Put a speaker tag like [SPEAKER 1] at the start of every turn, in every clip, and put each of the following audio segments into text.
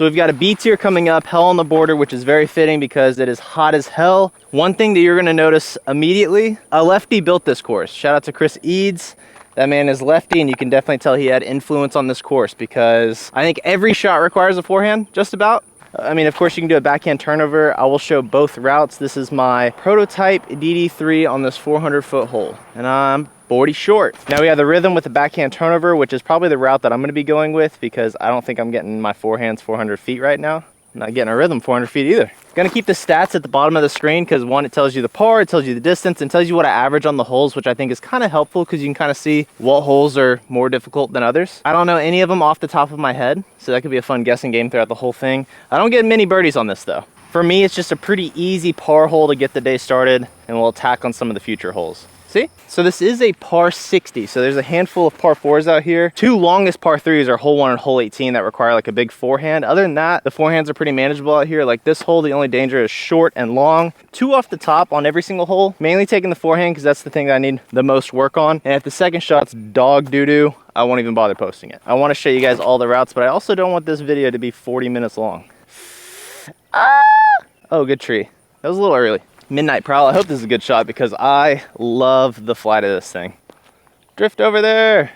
[SPEAKER 1] So we've got a B tier coming up, Hell on the Border, which is very fitting because it is hot as hell. One thing that you're gonna notice immediately, a Lefty built this course. Shout out to Chris Eads. That man is Lefty, and you can definitely tell he had influence on this course because I think every shot requires a forehand, just about. I mean, of course, you can do a backhand turnover. I will show both routes. This is my prototype DD3 on this 400-foot hole, and I'm 40 short. Now we have the rhythm with the backhand turnover, which is probably the route that I'm gonna be going with because I don't think I'm getting my forehands 400 feet right now. I'm not getting a rhythm 400 feet either. Gonna keep the stats at the bottom of the screen because one, it tells you the par, it tells you the distance, and tells you what I average on the holes, which I think is kind of helpful because you can kind of see what holes are more difficult than others. I don't know any of them off the top of my head, so that could be a fun guessing game throughout the whole thing. I don't get many birdies on this though. For me, it's just a pretty easy par hole to get the day started, and we'll attack on some of the future holes. See? So this is a par 60. So there's a handful of par 4s out here. Two longest par 3s are hole 1 and hole 18 that require like a big forehand. Other than that, the forehands are pretty manageable out here. Like this hole, the only danger is short and long. 2 off the top on every single hole. Mainly taking the forehand because that's the thing that I need the most work on. And if the second shot's dog doo-doo, I won't even bother posting it. I want to show you guys all the routes, but I also don't want this video to be 40 minutes long. Ah! Oh, good tree. That was a little early. Midnight Prowl. I hope this is a good shot because I love the flight of this thing. Drift over there.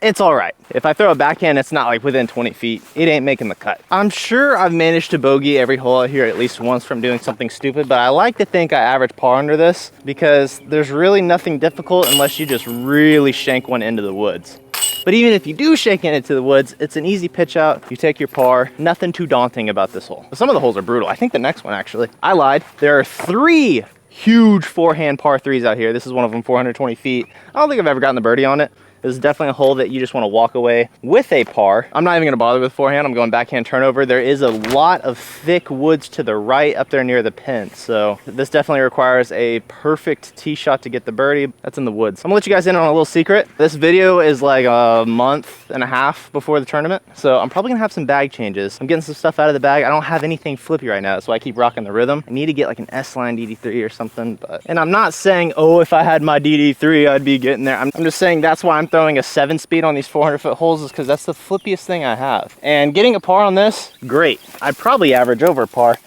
[SPEAKER 1] It's all right. If I throw a backhand, it's not like within 20 feet. It ain't making the cut. I'm sure I've managed to bogey every hole out here at least once from doing something stupid, but I like to think I average par under this because there's really nothing difficult unless you just really shank one into the woods. But even if you do shank it into the woods, it's an easy pitch out. You take your par. Nothing too daunting about this hole. Some of the holes are brutal. I think the next one, actually. I lied. There are 3 huge forehand par 3s out here. This is one of them, 420 feet. I don't think I've ever gotten the birdie on it. This is definitely a hole that you just want to walk away with a par. I'm not even going to bother with forehand. I'm going backhand turnover. There is a lot of thick woods to the right up there near the pin. So this definitely requires a perfect tee shot to get the birdie. That's in the woods. I'm gonna let you guys in on a little secret. This video is like a month and a half before the tournament. So I'm probably gonna have some bag changes. I'm getting some stuff out of the bag. I don't have anything flippy right now. That's why I keep rocking the rhythm. I need to get like an S-line DD3 or something. And I'm not saying, oh, if I had my DD3, I'd be getting there. I'm just saying that's why I'm throwing a 7-speed on these 400-foot holes is because that's the flippiest thing I have. And getting a par on this, great. I'd probably average over par.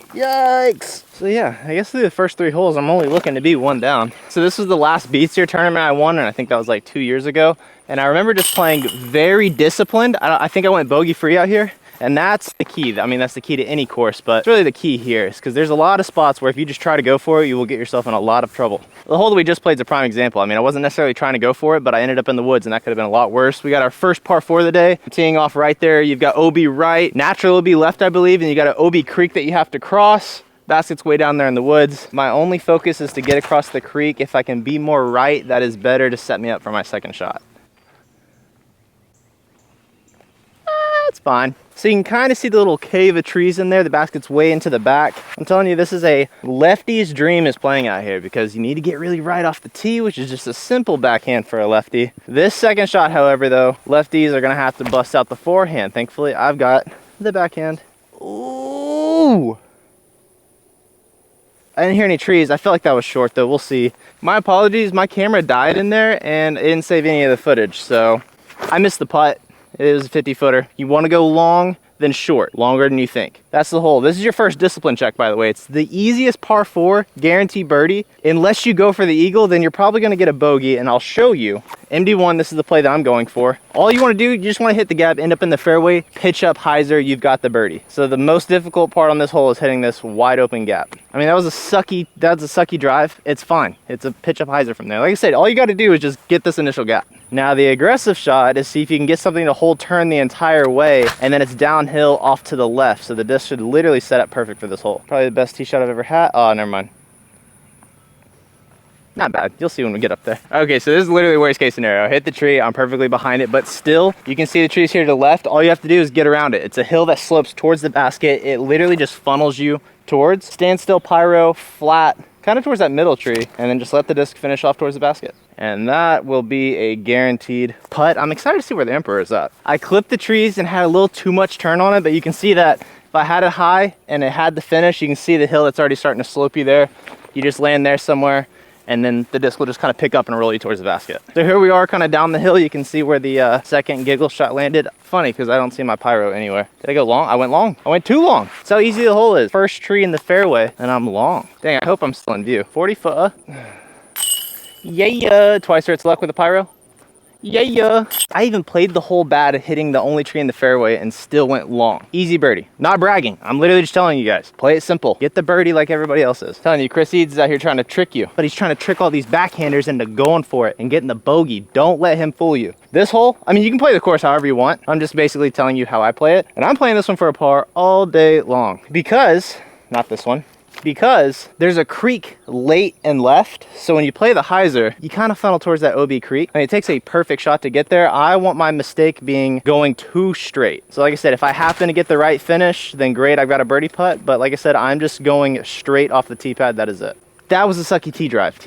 [SPEAKER 1] Yikes. So yeah, I guess through the first 3 holes, I'm only looking to be 1 down. So this was the last Beats Tier tournament I won, and I think that was like 2 years ago. And I remember just playing very disciplined. I think I went bogey free out here. And that's the key. I mean, that's the key to any course, but it's really the key here is because there's a lot of spots where if you just try to go for it, you will get yourself in a lot of trouble. The hole that we just played is a prime example. I mean, I wasn't necessarily trying to go for it, but I ended up in the woods, and that could have been a lot worse. We got our first par 4 of the day, teeing off right there. You've got OB right, natural OB left, I believe, and you got an OB creek that you have to cross. Basket's way down there in the woods. My only focus is to get across the creek. If I can be more right, that is better to set me up for my second shot. It's fine. So you can kind of see the little cave of trees in there. The basket's way into the back. I'm telling you, this is a lefty's dream is playing out here because you need to get really right off the tee, which is just a simple backhand for a lefty. This second shot, however, though, lefties are going to have to bust out the forehand. Thankfully, I've got the backhand. Ooh! I didn't hear any trees. I felt like that was short, though. We'll see. My apologies. My camera died in there, and it didn't save any of the footage, so I missed the putt. It is a 50-footer. You want to go long, then short. Longer than you think. That's the hole. This is your first discipline check, by the way. It's the easiest par 4, guaranteed birdie. Unless you go for the eagle, then you're probably going to get a bogey, and I'll show you. MD1, this is the play that I'm going for. All you want to do, you just want to hit the gap, end up in the fairway, pitch up hyzer, you've got the birdie. So the most difficult part on this hole is hitting this wide open gap. I mean, that's a sucky drive. It's fine. It's a pitch up hyzer from there. Like I said, all you got to do is just get this initial gap. Now the aggressive shot is see if you can get something to hold turn the entire way, and then it's downhill off to the left. So the disc should literally set up perfect for this hole. Probably the best tee shot I've ever had. Oh, never mind. Not bad. You'll see when we get up there. Okay, so this is literally worst case scenario. I hit the tree, I'm perfectly behind it, but still, you can see the trees here to the left. All you have to do is get around it. It's a hill that slopes towards the basket. It literally just funnels you towards. Stand still, pyro, flat, kind of towards that middle tree, and then just let the disc finish off towards the basket. And that will be a guaranteed putt. I'm excited to see where the Emperor is at. I clipped the trees and had a little too much turn on it, but you can see that if I had it high and it had the finish, you can see the hill that's already starting to slope you there. You just land there somewhere, and then the disc will just kind of pick up and roll you towards the basket. So here we are kind of down the hill. You can see where the second giggle shot landed. Funny, because I don't see my pyro anywhere. Did I go long? I went long. I went too long. That's how easy the hole is. First tree in the fairway, and I'm long. Dang, I hope I'm still in view. 40 foot. Yeah, twice Earth's luck with a pyro. Yeah. I even played the hole bad at hitting the only tree in the fairway and still went long. Easy birdie. Not bragging. I'm literally just telling you guys. Play it simple. Get the birdie like everybody else is. Telling you, Chris Eads is out here trying to trick you. But he's trying to trick all these backhanders into going for it and getting the bogey. Don't let him fool you. This hole, I mean, you can play the course however you want. I'm just basically telling you how I play it. And I'm playing this one for a par all day long. Because, not this one, because there's a creek late and left. So when you play the hyzer, you kind of funnel towards that OB creek. I mean, it takes a perfect shot to get there. I want my mistake being going too straight. So like I said, if I happen to get the right finish, then great, I've got a birdie putt. But like I said, I'm just going straight off the tee pad. That is it. That was a sucky tee drive.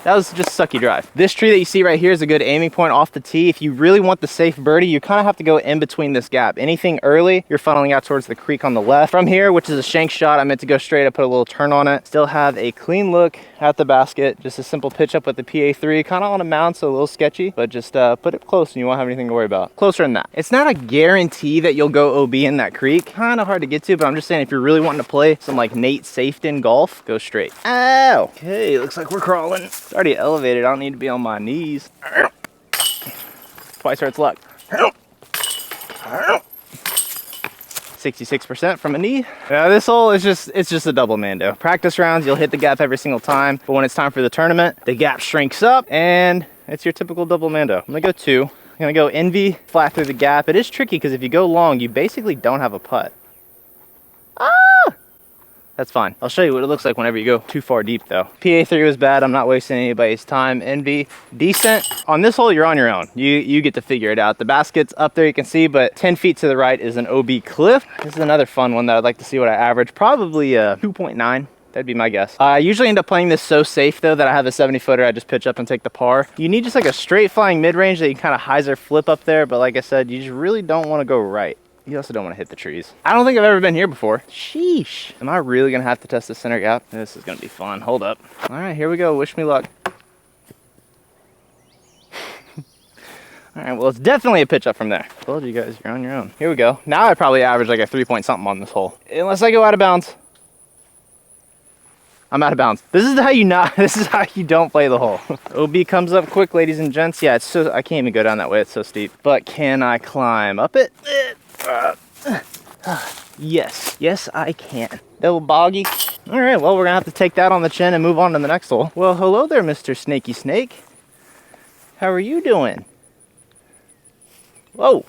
[SPEAKER 1] That was just a sucky drive. This tree that you see right here is a good aiming point off the tee. If you really want the safe birdie, you kind of have to go in between this gap. Anything early, you're funneling out towards the creek on the left. From here, which is a shank shot, I meant to go straight. I put a little turn on it. Still have a clean look at the basket. Just a simple pitch up with the PA3, kind of on a mound, so a little sketchy, but just put it close and you won't have anything to worry about. Closer than that. It's not a guarantee that you'll go OB in that creek. Kind of hard to get to, but I'm just saying if you're really wanting to play some like Nate Safeton golf, go straight. Ow! Okay, looks like we're crawling. It's already elevated. I don't need to be on my knees. Twice Earth's luck. 66% from a knee. Now this hole is it's just a double mando. Practice rounds, you'll hit the gap every single time, but when it's time for the tournament, the gap shrinks up and it's your typical double mando. I'm gonna go 2. I'm gonna go envy, flat through the gap. It is tricky because if you go long, you basically don't have a putt. That's fine. I'll show you what it looks like whenever you go too far deep though. PA3 was bad. I'm not wasting anybody's time. Envy, decent. On this hole, you're on your own. You get to figure it out. The basket's up there, you can see, but 10 feet to the right is an OB cliff. This is another fun one that I'd like to see what I average. Probably a 2.9. That'd be my guess. I usually end up playing this so safe though that I have a 70-footer. I just pitch up and take the par. You need just like a straight flying mid-range that you kind of hyzer flip up there, but like I said, you just really don't want to go right. You also don't want to hit the trees. I don't think I've ever been here before. Sheesh. Am I really going to have to test the center gap? This is going to be fun. Hold up. All right, here we go. Wish me luck. All right, well, it's definitely a pitch up from there. I told you guys, you're on your own. Here we go. Now I probably average like a 3-point something on this hole. Unless I go out of bounds. I'm out of bounds. This is how you don't play the hole. OB comes up quick, ladies and gents. Yeah, it's so, I can't even go down that way. It's so steep. But can I climb up it? Yes, I can. Little boggy. All right, well, we're gonna have to take that on the chin and move on to the next hole. Well, hello there, Mr. Snaky Snake. How are you doing? Whoa.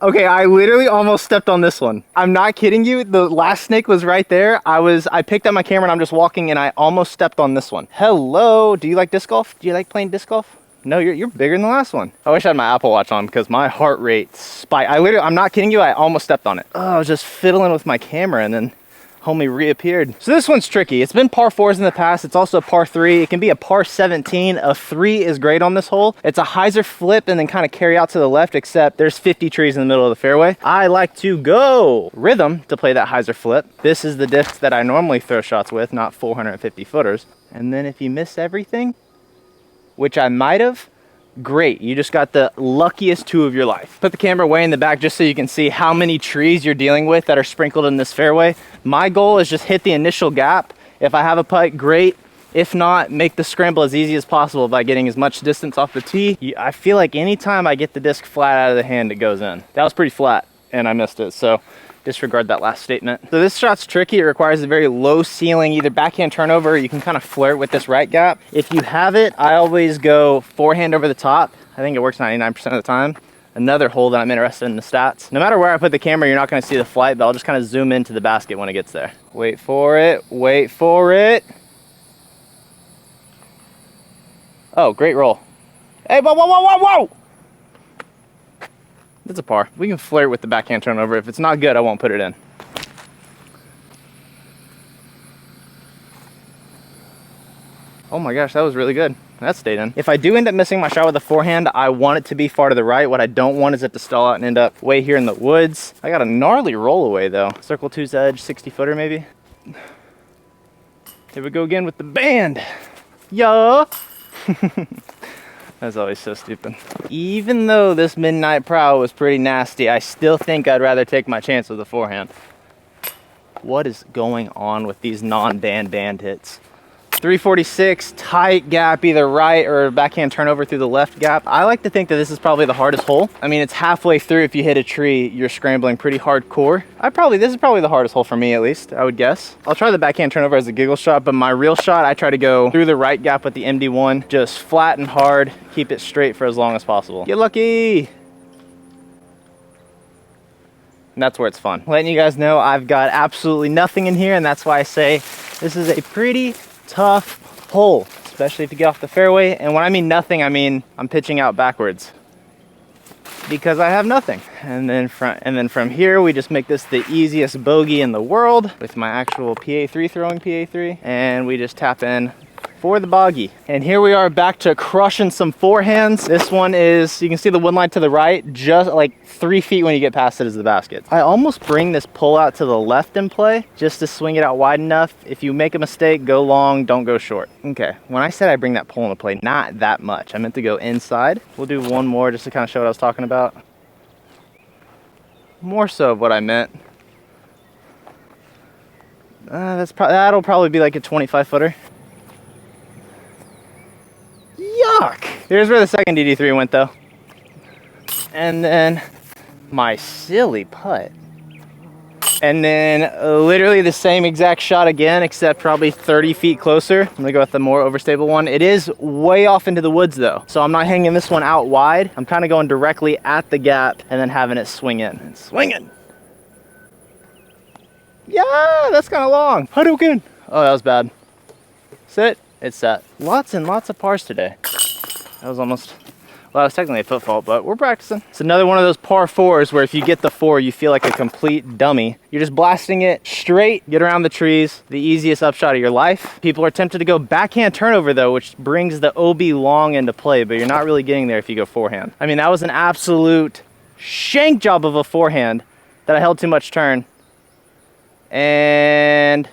[SPEAKER 1] Okay, I literally almost stepped on this one. I'm not kidding you. The last snake was right there. I picked up my camera and I'm just walking and I almost stepped on this one. Hello, do you like disc golf? Do you like playing disc golf? No, you're bigger than the last one. I wish I had my Apple Watch on because my heart rate spiked. I'm not kidding you, I almost stepped on it. Oh, I was just fiddling with my camera and then homie reappeared. So this one's tricky. It's been par 4s in the past. It's also a par 3. It can be a par 17. A 3 is great on this hole. It's a hyzer flip and then kind of carry out to the left, except there's 50 trees in the middle of the fairway. I like to go rhythm to play that hyzer flip. This is the disc that I normally throw shots with, not 450 footers. And then if you miss everything, which I might have, great, you just got the luckiest 2 of your life. Put the camera way in the back just so you can see how many trees you're dealing with that are sprinkled in this fairway. My goal is just hit the initial gap. If I have a putt, great. If not, make the scramble as easy as possible by getting as much distance off the tee. I feel like anytime I get the disc flat out of the hand, it goes in. That was pretty flat and I missed it, so disregard that last statement. So this shot's tricky. It requires a very low ceiling, either backhand turnover, or you can kind of flirt with this right gap. If you have it, I always go forehand over the top. I think it works 99% of the time. Another hole that I'm interested in the stats. No matter where I put the camera, you're not gonna see the flight, but I'll just kind of zoom into the basket when it gets there. Wait for it, wait for it. Oh, great roll. Hey, whoa, whoa, whoa, whoa, whoa! It's a par. We can flirt with the backhand turnover. If it's not good, I won't put it in. Oh my gosh, that was really good. That stayed in. If I do end up missing my shot with a forehand, I want it to be far to the right. What I don't want is it to stall out and end up way here in the woods. I got a gnarly roll away though. Circle 2's edge, 60-footer maybe. Here we go again with the band. Yo! That's always so stupid. Even though this midnight prow was pretty nasty, I still think I'd rather take my chance with a forehand. What is going on with these non-band hits? 346, tight gap, either right or backhand turnover through the left gap. I like to think that this is probably the hardest hole. I mean, it's halfway through. If you hit a tree, you're scrambling pretty hardcore. This is probably the hardest hole for me, at least, I would guess. I'll try the backhand turnover as a giggle shot, but my real shot, I try to go through the right gap with the MD1, just flat and hard, keep it straight for as long as possible. Get lucky! And that's where it's fun. Letting you guys know I've got absolutely nothing in here, and that's why I say this is a pretty tough hole, especially if you get off the fairway. And when I mean nothing, I mean I'm pitching out backwards because I have nothing. And then from here, we just make this the easiest bogey in the world with my actual PA3 throwing PA3, and we just tap in for the bogey. And here we are back to crushing some forehands. This one is, you can see the wood line to the right, just like 3 feet when you get past it is the basket. I almost bring this pull out to the left in play just to swing it out wide enough. If you make a mistake, go long, don't go short. Okay, when I said I bring that pull into play, not that much. I meant to go inside. We'll do one more just to kind of show what I was talking about. More so of what I meant. That'll probably be like a 25 footer. Yuck! Here's where the second DD3 went though. And then my silly putt. And then literally the same exact shot again, except probably 30 feet closer. I'm gonna go with the more overstable one. It is way off into the woods though. So I'm not hanging this one out wide. I'm kind of going directly at the gap and then having it swing in. And swinging. Yeah, that's kind of long. Hadouken. Oh, that was bad. Sit. It's set. Lots and lots of pars today. That was almost, well, it was technically a foot fault, but we're practicing. It's another one of those par fours where if you get the four, you feel like a complete dummy. You're just blasting it straight, get around the trees, the easiest upshot of your life. People are tempted to go backhand turnover though, which brings the OB long into play, but you're not really getting there if you go forehand. I mean, that was an absolute shank job of a forehand that I held too much turn. And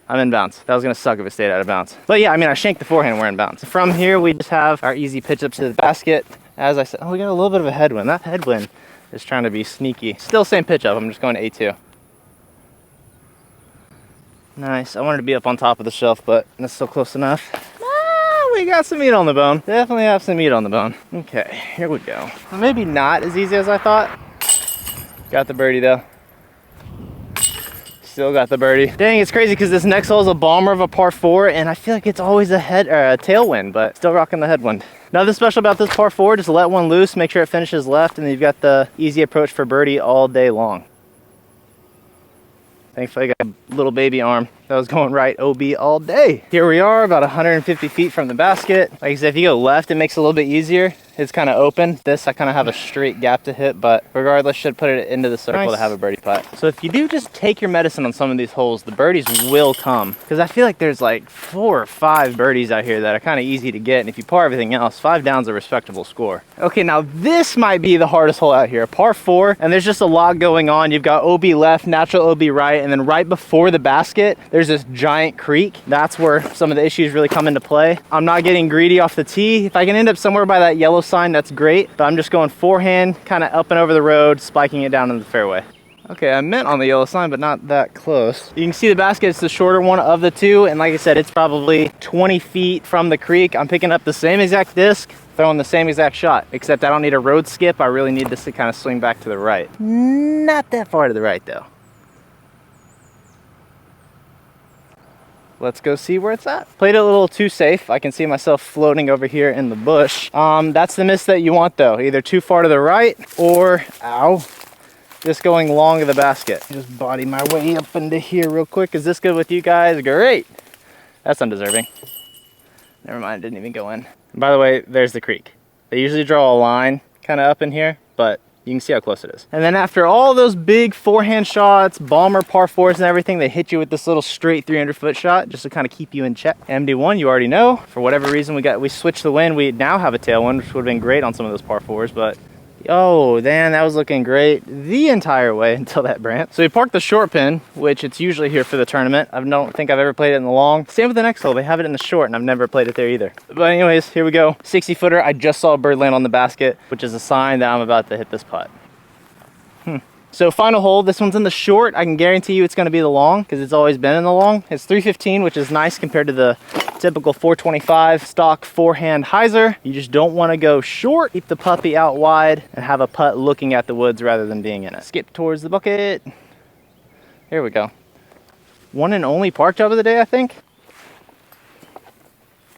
[SPEAKER 1] I'm in bounds. That was gonna suck if it stayed out of bounds. But yeah, I mean, I shanked the forehand and we're in bounds. From here, we just have our easy pitch up to the basket. As I said, oh, we got a little bit of a headwind. That headwind is trying to be sneaky. Still same pitch up, I'm just going to A2. Nice, I wanted to be up on top of the shelf, but that's still close enough. Ah, we got some meat on the bone. Definitely have some meat on the bone. Okay, here we go. Maybe not as easy as I thought. Got the birdie though. Still got the birdie. Dang, it's crazy because this next hole is a bomber of a par 4, and I feel like it's always a tailwind, but still rocking the headwind. Nothing special about this par 4, just let one loose, make sure it finishes left, and then you've got the easy approach for birdie all day long. Thankfully, I got a little baby arm that was going right OB all day. Here we are, about 150 feet from the basket. Like I said, if you go left, it makes it a little bit easier. It's kind of open. This, I kind of have a straight gap to hit, but regardless, should put it into the circle to have a birdie putt. So if you do just take your medicine on some of these holes, the birdies will come. Because I feel like there's like 4 or 5 birdies out here that are kind of easy to get. And if you par everything else, 5 down's a respectable score. Okay, now this might be the hardest hole out here. Par 4, and there's just a lot going on. You've got OB left, natural OB right, and then right before the basket, there's this giant creek. That's where some of the issues really come into play. I'm not getting greedy off the tee. If I can end up somewhere by that yellow sign, that's great, but I'm just going forehand, kind of up and over the road, spiking it down in the fairway. Okay, I meant on the yellow sign, but not that close. You can see the basket, it's the shorter one of the two, and like I said, it's probably 20 feet from the creek. I'm picking up the same exact disc, throwing the same exact shot, except I don't need a road skip. I really need this to kind of swing back to the right. Not that far to the right though. Let's go see where it's at. Played it a little too safe. I can see myself floating over here in the bush. That's the miss that you want though. Either too far to the right or, ow, just going long of the basket. Just body my way up into here real quick. Is this good with you guys? Great. That's undeserving. Never mind, it didn't even go in. And by the way, there's the creek. They usually draw a line kind of up in here, but you can see how close it is. And then after all those big forehand shots, bomber par 4s and everything, they hit you with this little straight 300-foot shot just to kind of keep you in check. MD1, you already know. For whatever reason, we switched the wind. We now have a tailwind, which would have been great on some of those par 4s, but Oh, man, that was looking great the entire way until that branch. So we parked the short pin, which it's usually here for the tournament. I don't think I've ever played it in the long. Same with the next hole. They have it in the short, and I've never played it there either. But anyways, here we go. 60 footer. I just saw a bird land on the basket, which is a sign that I'm about to hit this putt. So final hole, this one's in the short. I can guarantee you it's gonna be the long because it's always been in the long. It's 315, which is nice compared to the typical 425 stock forehand hyzer. You just don't wanna go short. Keep the puppy out wide and have a putt looking at the woods rather than being in it. Skip towards the bucket. Here we go. One and only park job of the day, I think.